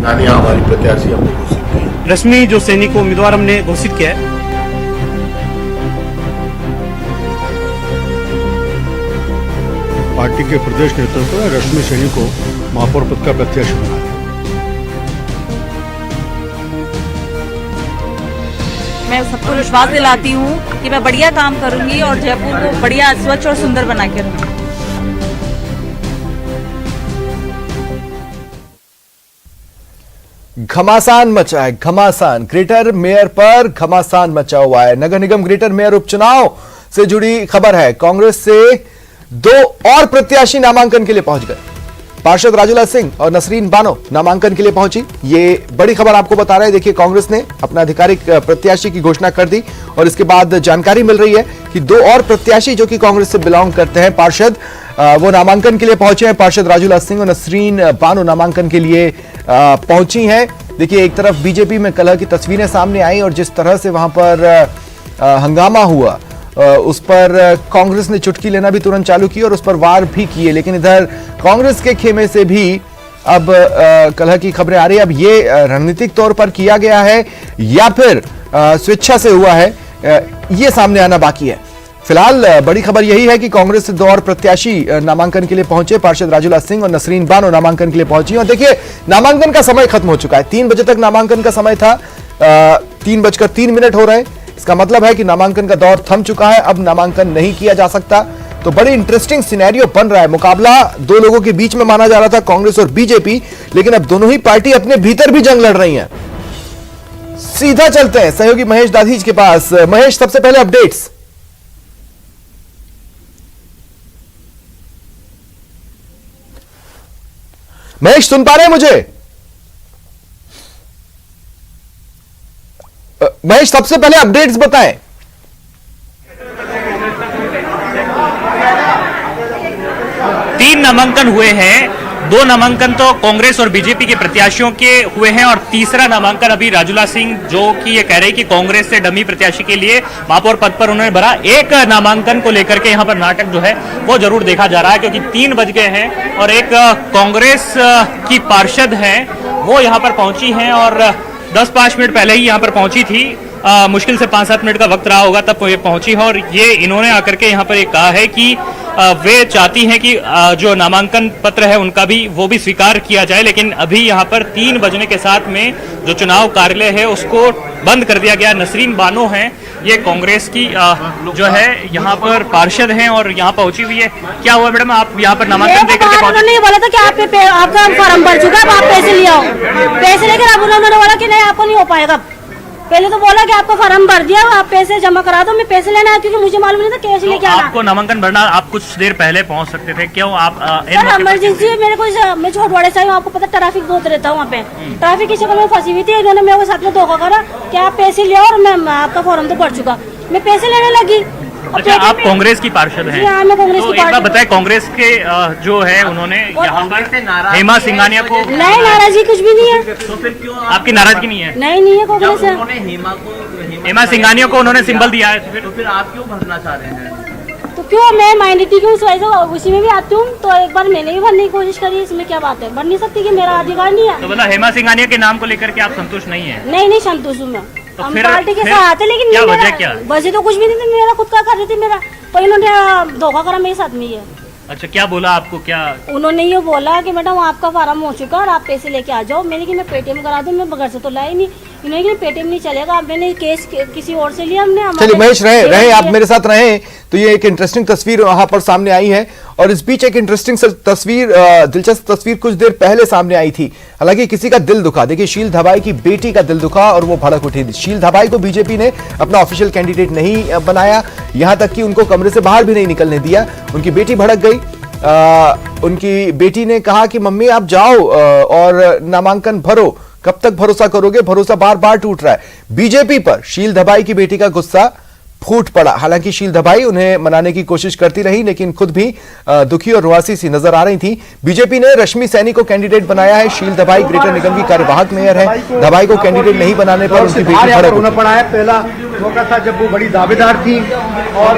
स्थानीय हमारी प्रत्याशी हमने घोषित की। रश्मि जो सैनिक को उम्मीदवार हमने घोषित किया है, पार्टी के प्रदेश नेतृत्व ने रश्मि सैनी को महापौर पद का प्रत्याशी बनाया। मैं सबको विश्वास दिलाती हूँ कि मैं बढ़िया काम करूंगी और जयपुर को बढ़िया स्वच्छ और सुंदर बना के रखूंगी। घमासान मचा है, घमासान ग्रेटर मेयर पर घमासान मचा हुआ है। नगर निगम ग्रेटर मेयर उपचुनाव से जुड़ी खबर है। कांग्रेस से 2 और प्रत्याशी नामांकन के लिए पहुंच गए। पार्षद राजूला सिंह और नसरीन बानो नामांकन के लिए पहुंची। ये बड़ी खबर आपको बता रहे हैं। देखिए, कांग्रेस ने अपना आधिकारिक प्रत्याशी की घोषणा कर दी और इसके बाद जानकारी मिल रही है कि 2 और प्रत्याशी जो कि कांग्रेस से बिलोंग करते हैं पार्षद, वो नामांकन के लिए पहुंचे हैं। पार्षद राजूला सिंह और नसरीन बानो नामांकन के लिए पहुंची हैं। देखिए, एक तरफ बीजेपी में कलह की तस्वीरें सामने आई और जिस तरह से वहां पर हंगामा हुआ, उस पर कांग्रेस ने चुटकी लेना भी तुरंत चालू की और उस पर वार भी किए। लेकिन इधर कांग्रेस के खेमे से भी अब कलह की खबरें आ रही है। अब ये रणनीतिक तौर पर किया गया है या फिर स्वेच्छा से हुआ है, ये सामने आना बाकी है। फिलहाल बड़ी खबर यही है कि कांग्रेस से 2 और प्रत्याशी नामांकन के लिए पहुंचे। पार्षद राजूला सिंह और नसरीन बानो नामांकन के लिए पहुंची। और देखिए, नामांकन का समय खत्म हो चुका है। 3 बजे तक नामांकन का समय था। 3:03 हो रहे हैं। इसका मतलब है कि नामांकन का दौर थम चुका है। अब नामांकन नहीं किया जा सकता। तो बड़ी इंटरेस्टिंग सिनेरियो बन रहा है। मुकाबला 2 लोगों के बीच में माना जा रहा था, कांग्रेस और बीजेपी, लेकिन अब दोनों ही पार्टी अपने भीतर भी जंग लड़ रही हैं। सीधा चलते हैं सहयोगी महेश दाधीच के पास। महेश, सबसे पहले अपडेट्स। महेश, सुन पा रहे हैं मुझे? महेश, सबसे पहले अपडेट्स बताएं। तीन नामांकन हुए हैं। 2 नामांकन तो कांग्रेस और बीजेपी के प्रत्याशियों के हुए हैं और तीसरा नामांकन अभी राजूला सिंह, जो कि ये कह रहे हैं कि कांग्रेस से डमी प्रत्याशी के लिए महापौर पद पर उन्होंने भरा। एक नामांकन को लेकर के यहाँ पर नाटक जो है वो जरूर देखा जा रहा है, क्योंकि 3 बज गए हैं और एक कांग्रेस की पार्षद है वो यहाँ पर पहुंची हैं और 10-5 मिनट पहले ही यहाँ पर पहुंची थी। मुश्किल से 5-7 मिनट का वक्त रहा होगा तब ये पहुंची है और ये इन्होंने आकर के यहाँ पर एक कहा है कि वे चाहती हैं कि जो नामांकन पत्र है उनका भी वो भी स्वीकार किया जाए। लेकिन अभी यहाँ पर 3 बजने के साथ में जो चुनाव कार्यालय है उसको बंद कर दिया गया। नसरीन बानो हैं, ये कांग्रेस की जो है यहाँ पर पार्षद हैं और यहाँ पहुंची हुई है। क्या हुआ मैडम, आप यहाँ पर नामांकन देकर के पहुंचे? उन्होंने बोला था कि आपका फॉर्म भर चुका है, आप पैसे ले आओ। पैसे लेकर अब उन्होंने बोला कि नहीं, आपको नहीं हो पाएगा। पहले तो बोला कि आपका फॉर्म भर दिया, आप पैसे जमा करा दो। मैं पैसे लेना है क्योंकि मुझे मालूम नहीं था कैसे लेके आना। आपको नामांकन भरना, आप कुछ देर पहले पहुंच सकते थे, क्यों आप? इमरजेंसी है मेरे को, मैं छोटवाड़े से हूँ, आपको पता ट्रैफिक बहुत रहता है वहाँ पे। ट्रैफिक की शक्ल में फंसी हुई थी। इन्होंने मेरे साथ में धोखा करा कि आप पैसे ले और मैं आपका फॉर्म तो भर चुका। मैं पैसे लेने लगी। अच्छा, आप कांग्रेस की पार्षद हैं? हाँ, मैं कांग्रेस की पार्षद। बताए, कांग्रेस के जो है उन्होंने यहाँ पर हेमा सिंघानिया को नहीं, नाराजगी कुछ भी नहीं है। तो फिर क्यों आपकी नाराजगी नहीं है? नहीं है, कांग्रेस है। हेमा सिंघानिया को उन्होंने सिंबल दिया है, तो फिर आप क्यों भरना चाह रहे हैं? तो क्यों, मैं माइनॉरिटी की उसी में भी आती हूँ, तो एक बार मैंने भी भरने की कोशिश करी। इसमें क्या बात है, भर नहीं सकती कि मेरा अधिकार नहीं है? तो मतलब हेमा सिंघानिया के नाम को लेकर के आप संतुष्ट नहीं है? नहीं संतुष्ट हूँ मैं। तो हम फिर पार्टी के साथ है, लेकिन क्या वजह क्या? वजह तो कुछ भी नहीं थी, मेरा खुद का कर रही थी मेरा, तो इन्होंने धोखा करा मेरे साथ में ही है। अच्छा, क्या बोला आपको? क्या उन्होंने ये बोला कि मैडम आपका फार्म हो चुका और आप पैसे लेके आ जाओ। मैंने कि मैं पेटीएम करा दूं, मैं बगैर से तो लाई नहीं। इन्होंने कि पेटीएम नहीं चलेगा। मैंने केस किसी और से लिया। हमने चलिए महेश, रहे आप मेरे साथ रहे, तो ये एक इंटरेस्टिंग तस्वीर वहां पर सामने आई है और इस बीच एक इंटरेस्टिंग तस्वीर, दिलचस्प तस्वीर कुछ देर पहले सामने आई थी। हालांकि किसी का दिल दुखा। देखिए, शील धबाई की बेटी का दिल दुखा और वो भड़क उठी। शील धबाई को बीजेपी ने अपना ऑफिशियल कैंडिडेट नहीं बनाया, यहां तक कि उनको कमरे से बाहर भी नहीं निकलने दिया। उनकी बेटी भड़क गई। उनकी बेटी ने कहा कि मम्मी आप जाओ और नामांकन भरो। कब तक भरोसा करोगे? भरोसा बार बार टूट रहा है बीजेपी पर। शील धबाई की बेटी का गुस्सा फूट पड़ा। हालांकि शील दबाई उन्हें मनाने की कोशिश करती रही, लेकिन खुद भी दुखी और रुआसी सी नजर आ रही थी। बीजेपी ने रश्मि सैनी को कैंडिडेट बनाया है। शील दबाई ग्रेटर निगम की कार्यवाहक मेयर है। दबाई को कैंडिडेट नहीं बनाने पर उनकी बेटी भड़क होना पड़ा है। पहला मौका था जब वो बड़ी दावेदार थी और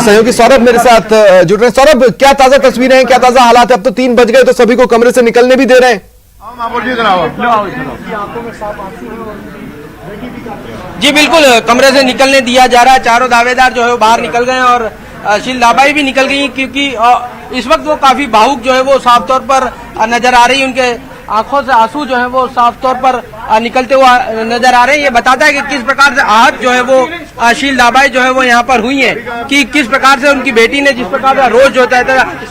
सहयोगी सौरभ मेरे साथ जुड़ रहे हैं। सौरभ, क्या ताजा तस्वीरें हैं, क्या ताजा हालात है? अब तो 3 बज गए तो सभी को कमरे से निकलने भी दे रहे हैं। जी बिल्कुल, कमरे से निकलने दिया जा रहा है। चारों दावेदार जो है वो बाहर निकल गए और शील दबाई भी निकल गई, क्योंकि इस वक्त वो काफी भावुक जो है वो साफ तौर पर नजर आ रही है। उनके आंखों से आंसू जो है वो साफ तौर पर निकलते हुए नजर आ रहे हैं। ये बताता है कि किस प्रकार से आहत जो है वो शील दबाई जो है वो यहाँ पर हुई है, कि किस प्रकार से उनकी बेटी ने जिस प्रकार का रोज होता है।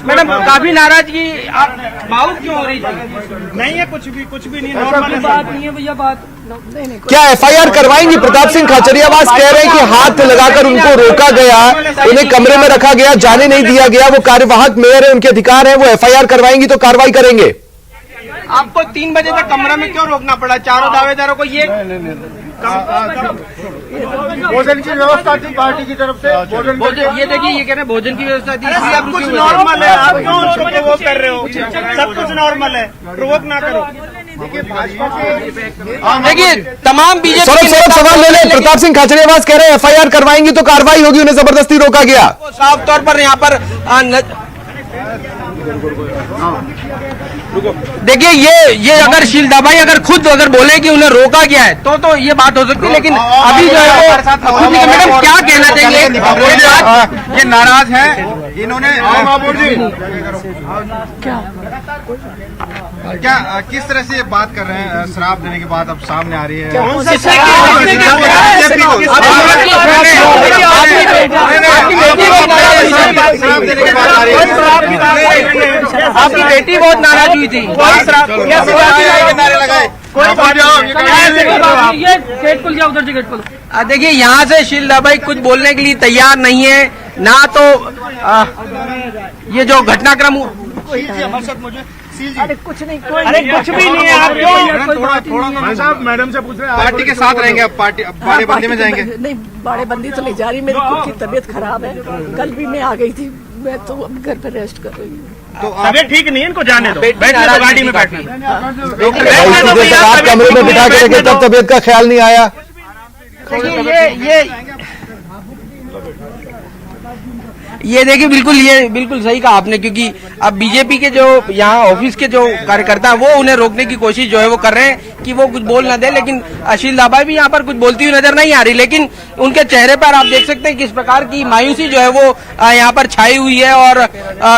मैडम, काफी नाराजगी, आप भावुक क्यों हो रही थी? नहीं है, कुछ भी नहीं, नॉर्मल बात नहीं है भैया। बात क्या एफआईआर करवाएंगी? प्रताप सिंह खाचरियावास कह रहे हैं कि हाथ लगाकर उनको रोका गया, उन्हें कमरे में रखा गया, जाने नहीं दिया गया। वो कार्यवाहक मेयर है, उनके अधिकार है, वो एफआईआर करवाएंगी तो कार्रवाई करेंगे। आपको 3 बजे तक कमरा में क्यों रोकना पड़ा? चारों दावेदारों को ये भोजन की व्यवस्था थी पार्टी की तरफ से। भोजन, ये देखिए, ये कह रहे हैं भोजन की व्यवस्था थी। सब कुछ नॉर्मल है, आप क्यों उसको प्रोवोक कर रहे हो? सब कुछ नॉर्मल है, प्रोवोक ना करो। देखिए, तमाम बीजेपी सवाल ले लें। प्रताप सिंह खाचरियावास कह रहे हैं एफआईआर करवाएंगी तो कार्रवाई होगी, उन्हें जबरदस्ती रोका गया। साफ तौर पर यहाँ पर देखिए, ये अगर शील दबाई अगर खुद अगर बोले कि उन्हें रोका गया है तो ये बात हो सकती है, लेकिन अभी जो है वो मैडम क्या कहना चाहिए? ये नाराज है इन्होंने। क्या किस तरह से ये बात कर रहे हैं? शराब देने की बात अब सामने आ रही है। आपकी बेटी बहुत नाराज हुई थी। गेट खुल गया, उधर से गेट खुल। देखिए, यहाँ से शील दबाई कुछ बोलने के लिए तैयार नहीं है ना। तो ये जो घटनाक्रम अरे कुछ भी नहीं है, आप क्यों? साहब मैडम से पूछ रहे हैं, पार्टी के साथ रहेंगे? अब पार्टी बाड़े बंदी में जाएंगे? नहीं, बाड़े बंदी तो नहीं जा रही। मेरी खुद की तबीयत खराब है, कल भी मैं आ गई थी। मैं तो अब घर पे रेस्ट कर रही हूँ। तो तबीयत ठीक नहीं है, इनको जाने दो। बैठने दो, गाड़ी में बैठने आप कमरे में बिठा के रखे तब तबीयत का ख्याल नहीं आया। ये देखिए, बिल्कुल सही कहा आपने, क्योंकि अब बीजेपी के जो यहाँ ऑफिस के जो कार्यकर्ता हैं वो उन्हें रोकने की कोशिश जो है वो कर रहे हैं कि वो कुछ बोल ना दे, लेकिन शील दबाई भी यहाँ पर कुछ बोलती हुई नजर नहीं आ रही। लेकिन उनके चेहरे पर आप देख सकते हैं किस प्रकार की मायूसी जो है वो यहाँ पर छाई हुई है और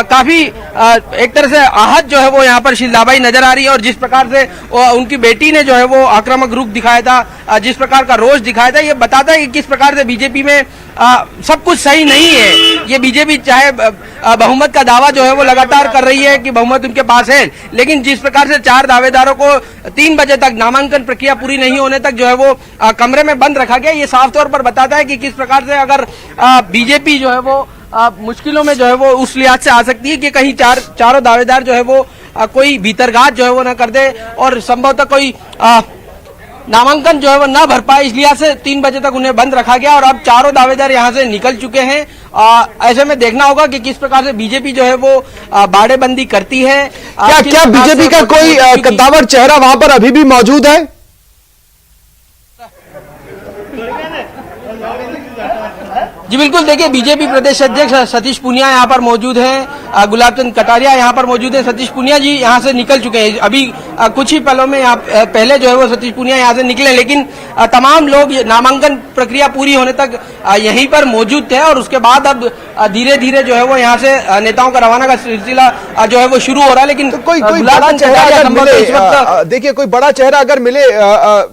काफी एक तरह से आहत जो है वो यहाँ पर शील दबाई नजर आ रही है। और जिस प्रकार से उनकी बेटी ने जो है वो आक्रामक रुख दिखाया था, जिस प्रकार का रोष दिखाया था, ये बताता है कि किस प्रकार से बीजेपी में सब कुछ सही नहीं है। ये बीजेपी चाहे बहुमत का दावा जो है वो लगातार कर रही है कि बहुमत उनके पास है, लेकिन जिस प्रकार से 4 दावेदारों को 3 बजे तक नामांकन प्रक्रिया पूरी नहीं होने तक जो है वो कमरे में बंद रखा गया, ये साफ तौर पर बताता है कि किस प्रकार से अगर बीजेपी जो है वो मुश्किलों में जो है वो उस लिहाज से आ सकती है कि कहीं चारों दावेदार जो है वो कोई भीतरघात जो है वो न कर दे और संभवतः कोई नामांकन जो है वो न भर पाए। इस लिहाज से 3 बजे तक उन्हें बंद रखा गया और अब चारों दावेदार यहाँ से निकल चुके हैं। ऐसे में देखना होगा कि किस प्रकार से बीजेपी जो है वो बाड़ेबंदी करती है। क्या बीजेपी का कोई कद्दावर चेहरा वहां पर अभी भी मौजूद है? जी बिल्कुल, देखिए, बीजेपी प्रदेश अध्यक्ष सतीश पूनिया यहाँ पर मौजूद हैं, गुलाब चंद कटारिया यहाँ पर मौजूद हैं। सतीश पूनिया जी यहाँ से निकल चुके हैं, अभी कुछ ही पलों में यहाँ पहले जो है वो सतीश पूनिया यहाँ से निकले, लेकिन तमाम लोग नामांकन प्रक्रिया पूरी होने तक यहीं पर मौजूद थे और उसके बाद अब धीरे धीरे जो है वो यहाँ से नेताओं का रवाना का सिलसिला जो है वो शुरू हो रहा है। लेकिन तो कोई बड़ा चेहरा अगर मिले, देखिए कोई बड़ा चेहरा अगर मिले,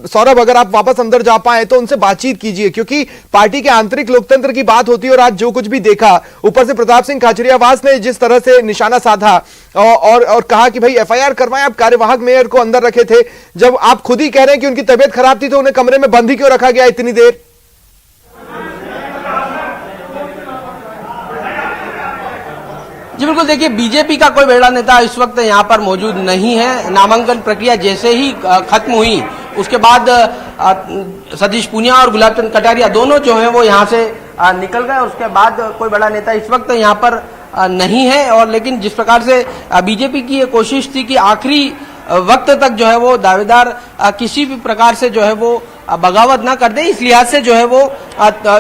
सौरभ अगर आप वापस अंदर जा पाए तो उनसे बातचीत कीजिए, क्योंकि पार्टी के आंतरिक लोकतंत्र की बात होती है और आज जो कुछ भी देखा, ऊपर से प्रताप सिंह खाचरियावास ने जिस तरह से निशाना साधा और कहा कि भाई एफआईआर करवाएं, आप कार्यवाहक मेयर को अंदर रखे थे, जब आप खुद ही कह रहे हैं कि उनकी तबीयत खराब थी तो उन्हें कमरे में बंद ही क्यों रखा गया इतनी देर? जी बिल्कुल, देखिए, बीजेपी का कोई बड़ा नेता इस वक्त यहाँ पर मौजूद नहीं है। नामांकन प्रक्रिया जैसे ही खत्म हुई उसके बाद सतीश पूनिया और गुलाबचंद कटारिया दोनों जो है वो यहाँ से निकल गए। उसके बाद कोई बड़ा नेता इस वक्त यहाँ पर नहीं है। और लेकिन जिस प्रकार से बीजेपी की ये कोशिश थी कि आखिरी वक्त तक जो है वो दावेदार किसी भी प्रकार से जो है वो बगावत ना कर दे, इस लिहाज से जो है वो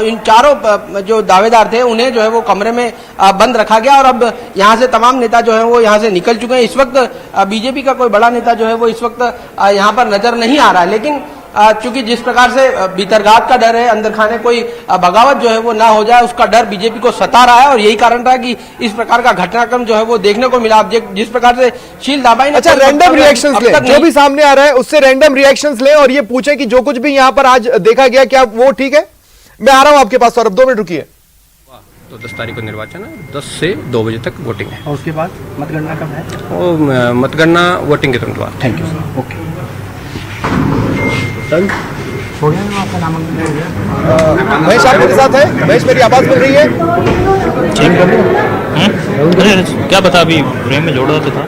इन चारों जो दावेदार थे उन्हें जो है वो कमरे में बंद रखा गया। और अब यहाँ से तमाम नेता जो है वो यहाँ से निकल चुके हैं। इस वक्त बीजेपी का कोई बड़ा नेता जो है वो इस वक्त यहाँ पर नजर नहीं आ रहा है। लेकिन चूंकि जिस प्रकार से भीतरघात का डर है, अंदर खाने कोई बगावत जो है वो ना हो जाए, उसका डर बीजेपी को सता रहा है। और यही कारण रहा कि इस प्रकार का घटनाक्रम जो है वो देखने को मिला। जिस प्रकार से शील दाबाई ने रैंडम रिएक्शंस ले, जो भी सामने आ रहा है उससे रैंडम रिएक्शंस ले और ये पूछे कि जो कुछ भी यहाँ पर आज देखा गया क्या वो ठीक है। मैं आ रहा हूं आपके पास सौरभ, 2 मिनट रुकिए। तो 10 तारीख को निर्वाचन है, 10 से 2 बजे तक वोटिंग है। और उसके बाद मतगणना कब है? वो मतगणना वोटिंग के तुरंत बाद। Thank you sir. ओके, आपका नामांकन महेश आप मेरे साथ है? महेश मेरी आवाज मिल रही है? क्या बता, अभी फ्रेम में जोड़ा तो था।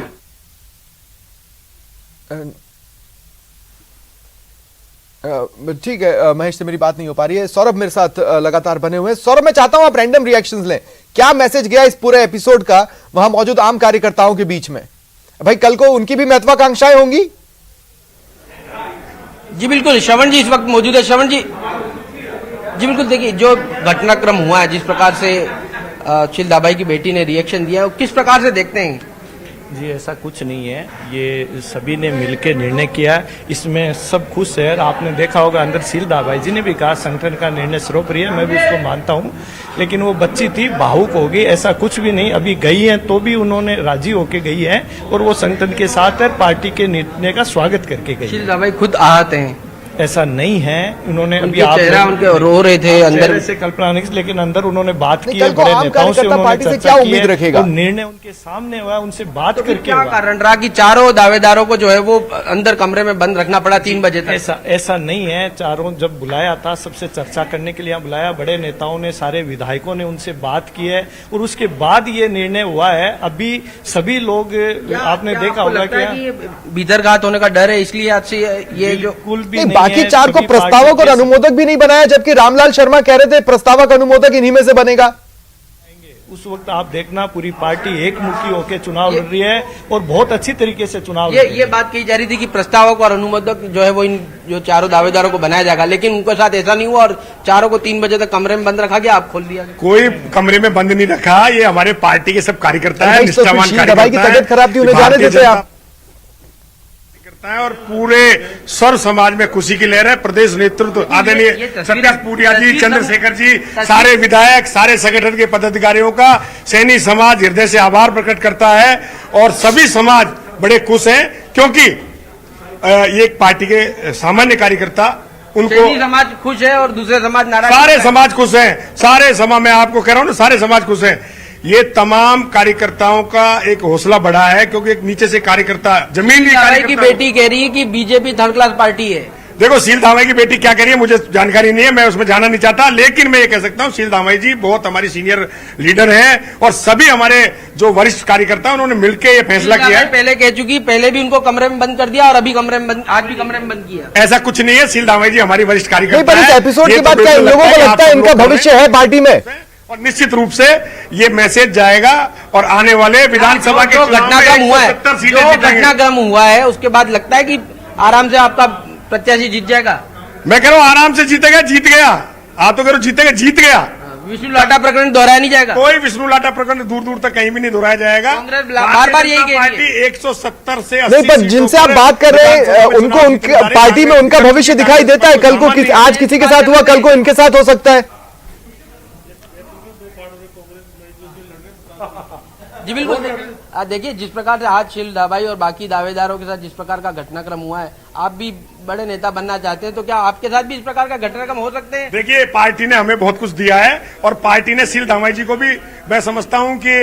ठीक है, महेश से मेरी बात नहीं हो पा रही है। सौरभ मेरे साथ लगातार बने हुए हैं। सौरभ, मैं चाहता हूं आप रैंडम रिएक्शंस लें। क्या मैसेज गया इस पूरे एपिसोड का वहां मौजूद आम कार्यकर्ताओं के बीच में? भाई कल को उनकी भी महत्वाकांक्षाएं होंगी। जी बिल्कुल, श्रवण जी इस वक्त मौजूद है। श्रवण जी बिल्कुल, देखिए जो घटनाक्रम हुआ है, जिस प्रकार से शील दाबाई की बेटी ने रिएक्शन दिया है, किस प्रकार से देखते हैं? जी ऐसा कुछ नहीं है, ये सभी ने मिलकर निर्णय किया, इसमें सब खुश है। आपने देखा होगा अंदर शील दाबाई जी ने भी कहा संगठन का निर्णय सर्वोपरि है, मैं भी उसको मानता हूँ। लेकिन वो बच्ची थी, भावुक हो गई, ऐसा कुछ भी नहीं। अभी गई है तो भी उन्होंने राजी होके गई है और वो संगठन के साथ है, पार्टी के निर्णय का स्वागत करके गई। शील दाबाई खुद आहत हैं? ऐसा नहीं है, उन्होंने अभी चेहरा उनके रो रहे थे अंदर से कल्पना नहीं, लेकिन अंदर उन्होंने बात की है, बड़े नेताओं से उन्होंने चर्चा की है, निर्णय उनके सामने हुआ, उनसे बात करके क्या कारण रहा कि चारों दावेदारों को जो है वो अंदर कमरे में बंद रखना पड़ा 3 बजे तक? ऐसा नहीं है। चारों जब बुलाया था, सबसे चर्चा करने के लिए यहाँ बुलाया, बड़े नेताओं ने, सारे विधायकों ने उनसे बात की है और उसके बाद ये निर्णय हुआ है। अभी सभी लोग आपने देखा होगा कि भीतरघात होने का डर है, इसलिए आज से ये जो कुल भी बाकी 4 को प्रस्तावक और अनुमोदक भी नहीं बनाया, जबकि रामलाल शर्मा कह रहे थे प्रस्तावक अनुमोदक इन्हीं में से बनेगा। उस वक्त आप देखना पूरी पार्टी एकमुखी होकर चुनाव लड़ रही है और बहुत अच्छी तरीके से चुनाव ये बात कही जा रही थी कि प्रस्तावक और अनुमोदक जो है वो इन जो चारों दावेदारों को बनाया जाएगा, लेकिन उनके साथ ऐसा नहीं हुआ और चारों को 3 बजे तक कमरे में बंद रखा गया। आप खोल दिया? कोई कमरे में बंद नहीं रखा, ये हमारे पार्टी के सब कार्यकर्ता है, निष्ठावान कार्यकर्ता की तबीयत खराब थी, उन्हें जाने देते आप और पूरे सर्व समाज में खुशी की लहर है। प्रदेश नेतृत्व आदरणीय सतीश पूनिया जी, चंद्रशेखर जी, सारे विधायक, सारे संगठन के पदाधिकारियों का सैनिक समाज हृदय से आभार प्रकट करता है और सभी समाज बड़े खुश हैं, क्योंकि ये एक पार्टी के सामान्य कार्यकर्ता, उनको समाज खुश है और दूसरे समाज नाराज। सारे समाज खुश हैं, सारे समाज, मैं आपको कह रहा हूं ना, सारे समाज खुश हैं। ये तमाम कार्यकर्ताओं का एक हौसला बढ़ा है, क्योंकि एक नीचे से कार्यकर्ता, जमीन की बेटी कह रही है कि बीजेपी थर्ड क्लास पार्टी है। देखो शील दाबाई की बेटी क्या कह रही है मुझे जानकारी नहीं है, मैं उसमें जाना नहीं चाहता, लेकिन मैं ये कह सकता हूं शील दाबाई जी बहुत हमारी सीनियर लीडर हैं और सभी हमारे जो वरिष्ठ कार्यकर्ता उन्होंने मिलकर ये फैसला किया है। पहले कह चुकी, पहले भी उनको कमरे में बंद कर दिया और अभी कमरे में बंद, आज भी कमरे में बंद किया। ऐसा कुछ नहीं है, शील दाबाई जी हमारी वरिष्ठ कार्यकर्ता है। इस एपिसोड के बाद क्या इन लोगों को लगता है इनका भविष्य है पार्टी में? और निश्चित रूप से ये मैसेज जाएगा और आने वाले विधानसभा के घटनाक्रम हुआ है, जो घटनाक्रम हुआ है उसके बाद लगता है कि आराम से आपका प्रत्याशी जीत जाएगा। मैं कह रहा हूं आराम से जीतेगा, जीत गया। आप तो कह रहे जीतेगा, जीत गया। विष्णु लाटा प्रकरण दोहराया नहीं जाएगा, कोई विष्णु लाटा प्रकरण दूर दूर तक कहीं भी नहीं दोहराया जाएगा। कांग्रेस बार-बार यही कह रही है 170 से 80 नहीं, पर जिनसे आप बात कर रहे हैं उनको उनकी पार्टी में उनका भविष्य दिखाई देता है। कल को आज किसी के साथ हुआ, कल को इनके साथ हो सकता है। जी बिल्कुल, देखिए जिस प्रकार से आज शील दाबाई और बाकी दावेदारों के साथ जिस प्रकार का घटनाक्रम हुआ है, आप भी बड़े नेता बनना चाहते हैं तो क्या आपके साथ भी इस प्रकार का घटनाक्रम हो सकते हैं? देखिए पार्टी ने हमें बहुत कुछ दिया है और पार्टी ने शील दाबाई जी को भी मैं समझता हूं कि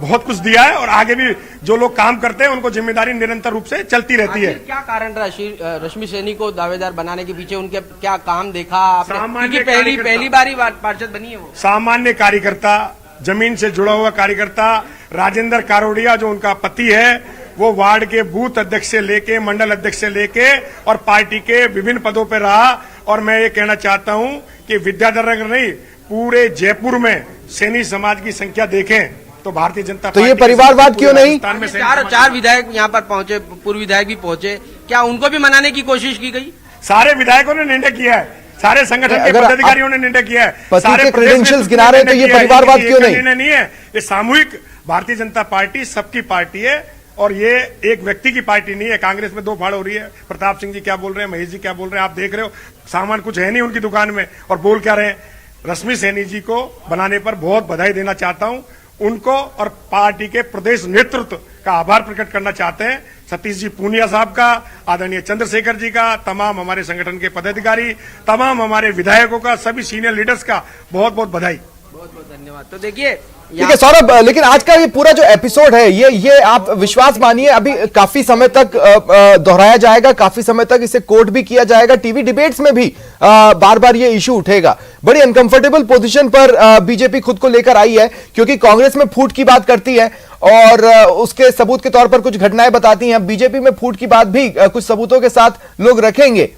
बहुत कुछ दिया है और आगे भी जो लोग काम करते हैं उनको जिम्मेदारी निरंतर रूप से चलती रहती है। क्या कारण रहा रश्मि सैनी को दावेदार बनाने के पीछे? उनके क्या काम देखा आपने? पहली बारी पार्षद बनी है वो। सामान्य कार्यकर्ता, जमीन से जुड़ा हुआ कार्यकर्ता, राजेंद्र कारोड़िया जो उनका पति है, वो वार्ड के बूथ अध्यक्ष से लेके मंडल अध्यक्ष से लेके और पार्टी के विभिन्न पदों पर रहा। और मैं ये कहना चाहता हूं कि विद्याधर नगर नहीं, पूरे जयपुर में सैनी समाज की संख्या देखें तो भारतीय जनता तो ये परिवारवाद क्यों नहीं? चार विधायक यहाँ पर पहुंचे, पूर्व विधायक भी पहुंचे, क्या उनको भी मनाने की कोशिश की गई? सारे विधायकों ने निर्णय किया है, सारे संगठन के पदाधिकारियों ने निर्णय किया है, सारे क्रेडेंशियल्स गिना रहे हैं, तो ये परिवारवाद क्यों नहीं? निर्णय नहीं है, ये सामूहिक भारतीय जनता पार्टी सबकी पार्टी है और ये एक व्यक्ति की पार्टी नहीं है। कांग्रेस में दो फाड़ हो रही है, प्रताप सिंह जी क्या बोल रहे हैं, महेश जी क्या बोल रहे हैं, आप देख रहे हो, सामान कुछ है नहीं उनकी दुकान में और बोल क्या रहे हैं। रश्मि सैनी जी को बनाने पर बहुत बधाई देना चाहता हूं, उनको और पार्टी के प्रदेश नेतृत्व का आभार प्रकट करना चाहते हैं। सतीश जी पूनिया साहब का, आदरणीय चंद्रशेखर जी का, तमाम हमारे संगठन के पदाधिकारी, तमाम हमारे विधायकों का, सभी सीनियर लीडर्स का बहुत बहुत बधाई, बहुत बहुत धन्यवाद। तो देखिए ठीक है सौरभ, लेकिन आज का ये पूरा जो एपिसोड है ये आप विश्वास मानिए अभी काफी समय तक दोहराया जाएगा, काफी समय तक इसे कोट भी किया जाएगा, टीवी डिबेट्स में भी बार बार ये इशू उठेगा। बड़ी अनकंफर्टेबल पोजीशन पर बीजेपी खुद को लेकर आई है, क्योंकि कांग्रेस में फूट की बात करती है और उसके सबूत के तौर पर कुछ घटनाएं बताती हैं। बीजेपी में फूट की बात भी कुछ सबूतों के साथ लोग रखेंगे।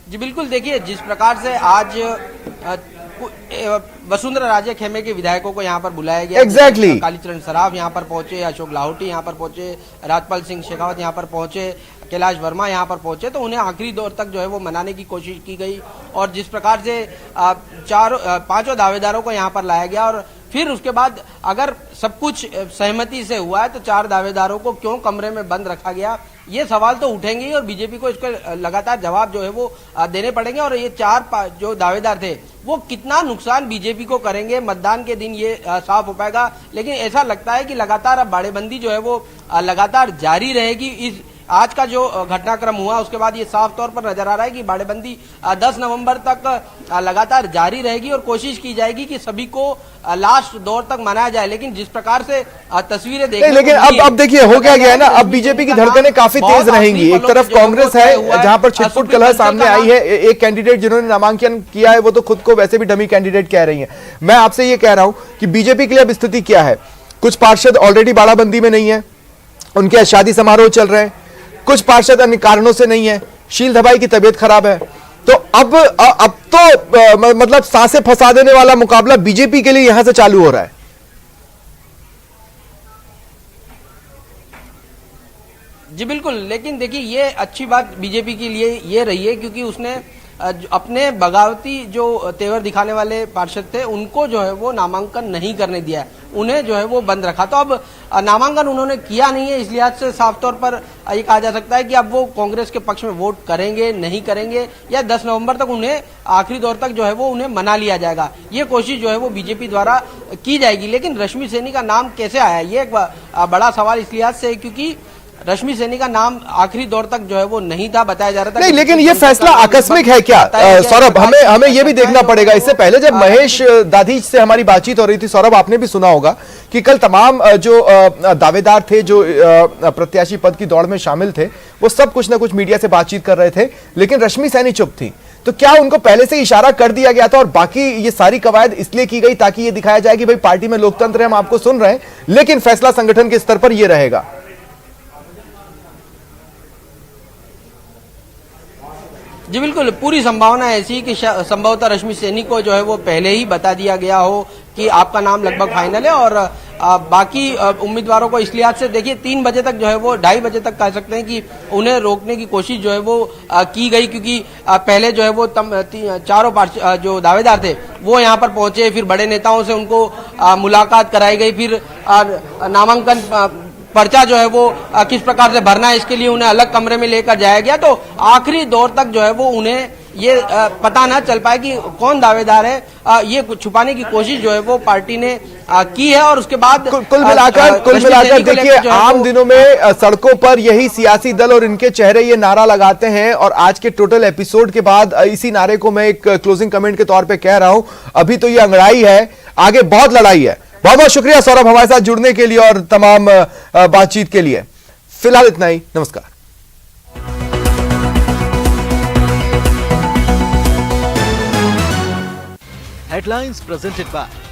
जी बिल्कुल, देखिए जिस प्रकार से आज वसुंधरा राजे खेमे के विधायकों को यहाँ पर बुलाया गया, एग्जैक्टली कालीचरण सराफ यहाँ पर पहुंचे, अशोक लाहौटी यहाँ पर पहुंचे, राजपाल सिंह शेखावत यहाँ पर पहुंचे, कैलाश वर्मा यहाँ पर पहुंचे, तो उन्हें आखिरी दौर तक जो है वो मनाने की कोशिश की गई और जिस प्रकार से पांचों दावेदारों को यहाँ पर लाया गया और फिर उसके बाद अगर सब कुछ सहमति से हुआ है तो 4 दावेदारों को क्यों कमरे में बंद रखा गया, ये सवाल तो उठेंगे ही और बीजेपी को इसका लगातार जवाब जो है वो देने पड़ेंगे। और ये 4 जो दावेदार थे वो कितना नुकसान बीजेपी को करेंगे मतदान के दिन ये साफ हो पाएगा। लेकिन ऐसा लगता है कि लगातार अब बाड़ेबंदी जो है वो लगातार जारी रहेगी। इस आज का जो घटनाक्रम हुआ उसके बाद ये साफ तौर पर नजर आ रहा है कि बाड़ेबंदी 10 नवंबर तक लगातार जारी रहेगी और कोशिश की जाएगी कि सभी को लास्ट दौर तक मनाया जाए। लेकिन जिस प्रकार से तस्वीरें देखने लेकिन अब देखिए हो क्या गया है ना, अब बीजेपी की धड़कनें काफी तेज रहेंगी। एक तरफ कांग्रेस है जहां पर छिटपुट कलह सामने आई है, एक कैंडिडेट जिन्होंने नामांकन किया है वो तो खुद को वैसे भी डमी कैंडिडेट कह रही है। मैं आपसे ये कह रहा हूं कि बीजेपी के लिए अब स्थिति क्या है। कुछ पार्षद ऑलरेडी बाड़ाबंदी में नहीं है, उनके शादी समारोह चल रहे हैं, कुछ पार्षद अन्य कारणों से नहीं है, शील धबाई की तबीयत खराब है, तो अब तो मतलब सांसें फंसा देने वाला मुकाबला बीजेपी के लिए यहां से चालू हो रहा है। जी बिल्कुल, लेकिन देखिए ये अच्छी बात बीजेपी के लिए ये रही है क्योंकि उसने अपने बगावती जो तेवर दिखाने वाले पार्षद थे उनको जो है वो नामांकन नहीं करने दिया, उन्हें जो है वो बंद रखा। तो अब नामांकन उन्होंने किया नहीं है, इस लिहाज से साफ तौर पर ये कहा जा सकता है कि अब वो कांग्रेस के पक्ष में वोट करेंगे नहीं करेंगे या 10 नवंबर तक उन्हें आखिरी दौर तक जो है वो उन्हें मना लिया जाएगा। ये कोशिश जो है वो बीजेपी द्वारा की जाएगी। लेकिन रश्मि सैनी का नाम कैसे आया, ये एक बड़ा सवाल इस लिहाज से, क्योंकि रश्मि सैनी का नाम आखिरी दौर तक जो है वो नहीं था, बताया जा रहा था। नहीं, लेकिन ये फैसला आकस्मिक है क्या सौरभ? हमें ये भी देखना पड़ेगा। इससे पहले जब महेश दाधीच से हमारी बातचीत हो रही थी, सौरभ आपने भी सुना होगा कि कल तमाम जो दावेदार थे, जो प्रत्याशी पद की दौड़ में शामिल थे, वो सब कुछ ना कुछ मीडिया से बातचीत कर रहे थे, लेकिन रश्मि सैनी चुप थी। तो क्या उनको पहले से इशारा कर दिया गया था और बाकी ये सारी कवायद इसलिए की गई ताकि ये दिखाया जाए कि भाई पार्टी में लोकतंत्र है, हम आपको सुन रहे हैं, लेकिन फैसला संगठन के स्तर पर यह रहेगा? जी बिल्कुल, पूरी संभावना ऐसी कि संभवतः रश्मि सैनी को जो है वो पहले ही बता दिया गया हो कि आपका नाम लगभग फाइनल है और बाकी उम्मीदवारों को इस लिहाज से देखिए 3 बजे तक जो है वो 2:30 बजे तक कह सकते हैं कि उन्हें रोकने की कोशिश जो है वो की गई, क्योंकि पहले जो है वो चारों जो दावेदार थे वो यहाँ पर पहुंचे, फिर बड़े नेताओं से उनको मुलाकात कराई गई, फिर नामांकन पर्चा जो है वो किस प्रकार से भरना है इसके लिए उन्हें अलग कमरे में लेकर जाया गया। तो आखिरी दौर तक जो है वो उन्हें ये पता ना चल पाए कि कौन दावेदार है, ये छुपाने की कोशिश जो है वो पार्टी ने की है। और उसके बाद कुल मिलाकर देखिए आम दिनों में सड़कों पर यही सियासी दल और इनके चेहरे ये नारा लगाते हैं और आज के टोटल एपिसोड के बाद इसी नारे को मैं एक क्लोजिंग कमेंट के तौर पर कह रहा हूं, अभी तो ये अंगड़ाई है, आगे बहुत लड़ाई है। बहुत बहुत शुक्रिया सौरभ हमारे साथ जुड़ने के लिए और तमाम बातचीत के लिए। फिलहाल इतना ही, नमस्कार। Headlines presented by